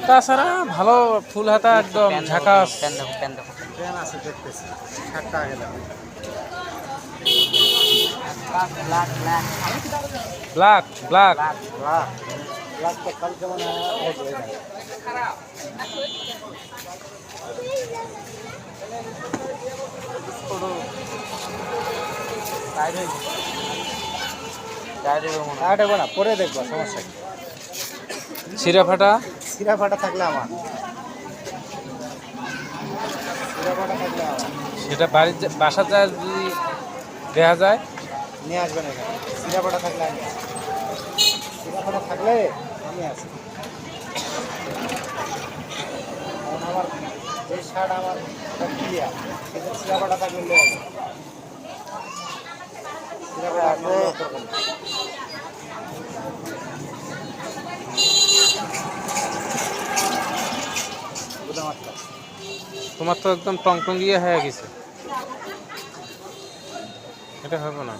তাছাড়া ভালো ফুল হাতা একদম ঝাকাস। ব্ল্যাক ব্ল্যাক পরে দেখবো সমস্যা কি। ছিঁড়া ফাটা সিরা ফাটা থাকলে আমার সিরা ফাটা থাকলে আমার সেটা বাড়ির বাসা যায় যদি দেয়া যায়। নিয়ে আসবেন এখানে। সিরা ফাটা থাকলে আমি আসি। সিরা ফাটা থাকলে আমি আসি। কারণ আমার যে শার্ট আমার ক্লিয়ার, কিন্তু সিরা ফাটা থাকলে নিয়ে আসবে। সিরা ফাটা আপনি করবেন না। তোমার তো একদম টং টং ইয়ে হয়ে গেছে, এটা হবে না।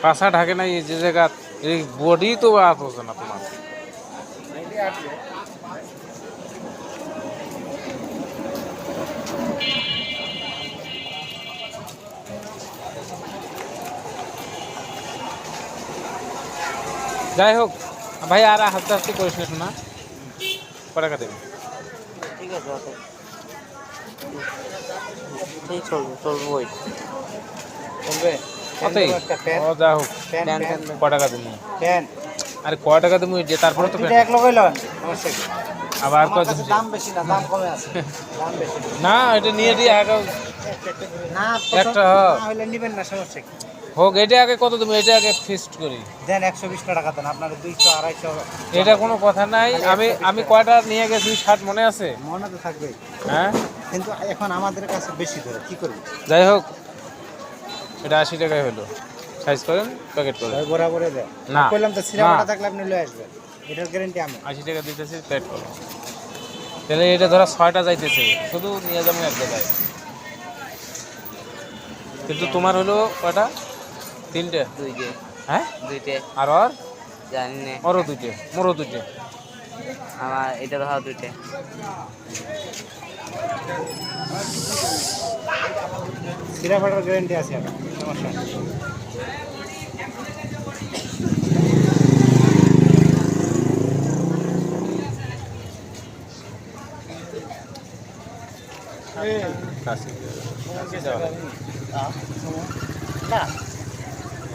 পাশা ঢাকে না এই যে জায়গা, এই বডি তো আসছে না তোমার। যাই হোক ভাই, আর হাসতে হাসতে করিস না শোনা, কয় টাকা দেবে? ঠিক আছে, ঠিক চলবো ওই চলবে। অতই ও যা হোক, কয় টাকা দেবো? আরে কয় টাকা দেবো যে তারপরে তো এক লোক হইল আবার কয় দাম বেশি না, দাম কমে আছে, দাম বেশি না, এটা নিয়ে দিয়ে আগে না একটা হইলে নিবেন না, সমস্যা কি। হোক, এটা আগে কত দেবো, এটা আগে ফিক্সড করি। দেন 120 টাকা দেন, আপনার 200 250। এটা কোনো কথা নাই। আমি কয়টা নিয়ে গেছি শার্ট মনে আছে? মনে তো থাকবে, হ্যাঁ, কিন্তু এখন আমাদের কাছে বেশি ধরে কি করবো। যাই হোক, এটা 80 টাকায় হলো। সাইজ করেন, প্যাকেট করেন। বরাবরে দেয় না, বললাম তো, সিরাপাটা থাকলে আপনি লয়ে আসবেন, এটার গ্যারান্টি আমি। 80 টাকা দিতেছি, প্যাকেট করো। তাহলে এটা ধরা 6টা যাইতেছে, শুধু নিয়ে যাবো এক জায়গায়। কিন্তু তোমার হলো কয়টা? 3টে? 2টে। হ্যাঁ, 2টে। আর জানি না, ওরও 2টে, মোরও 2টে। আমার এটা ধরা 2টে। সিরাপাটার গ্যারান্টি আছে আমার, সমস্যা নেই। না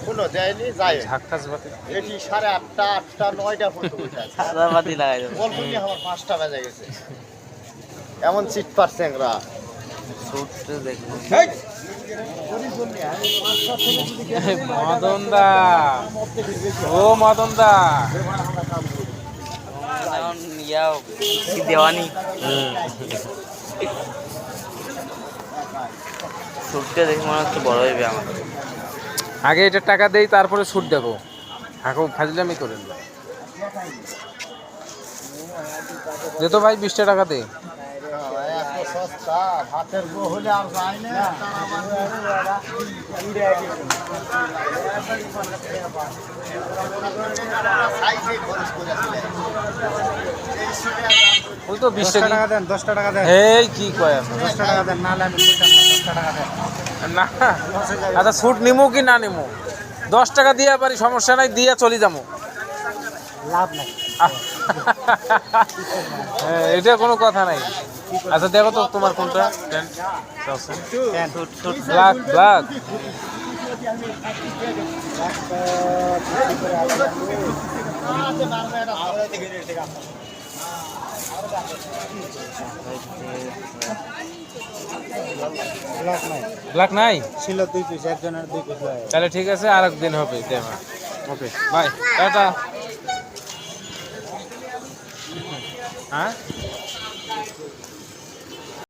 কোনো দেয়নি, যায় ঝাক্কাস বাতি। এটি 8:30, 8টা, 9টা পর্যন্ত সাদাবাতি লাগাই দেবো। বলবনি আমার 5টা বেজে গেছে, এমন সিট পারছেংরা। সুটটা দেখবো। মদন দা, ও মদন দা, এখন ইয়াও কি দেওয়ানি। সুটটা দেখে মনে হচ্ছে বড় হইবে আমার। আগে এটা টাকা দেই, তারপরে ছুট দেখো। হাঁকো ফাজলামি করেন না। দে তো ভাই 20 টাকা দে। এত সস্তা, ভাতের গো হলে আর যায় না। ওই তো 20 টাকা। টাকা দেন, 10 টাকা দেন, এই কি কয় আপনি? 10 টাকা দেন, নাহলে আমি বলতাম না, 10 টাকা দেন। না, আচ্ছা ছুট নিমু কি না নিমু? 10 টাকা দিয়ে পারি, সমস্যা নাই, দিয়ে চলে যাবো। লাভ নাই। হ্যাঁ, এটা কোনো কথা নাই। আচ্ছা দেখো তো তোমার কোনটা ব্ল্যাক ব্ল্যাক। ব্ল্যাক নাই ছিল 2 পিস, একজনের 2 পিস। তাহলে ঠিক আছে, আর একদিন হবে। Okay bye, tata. হ্যাঁ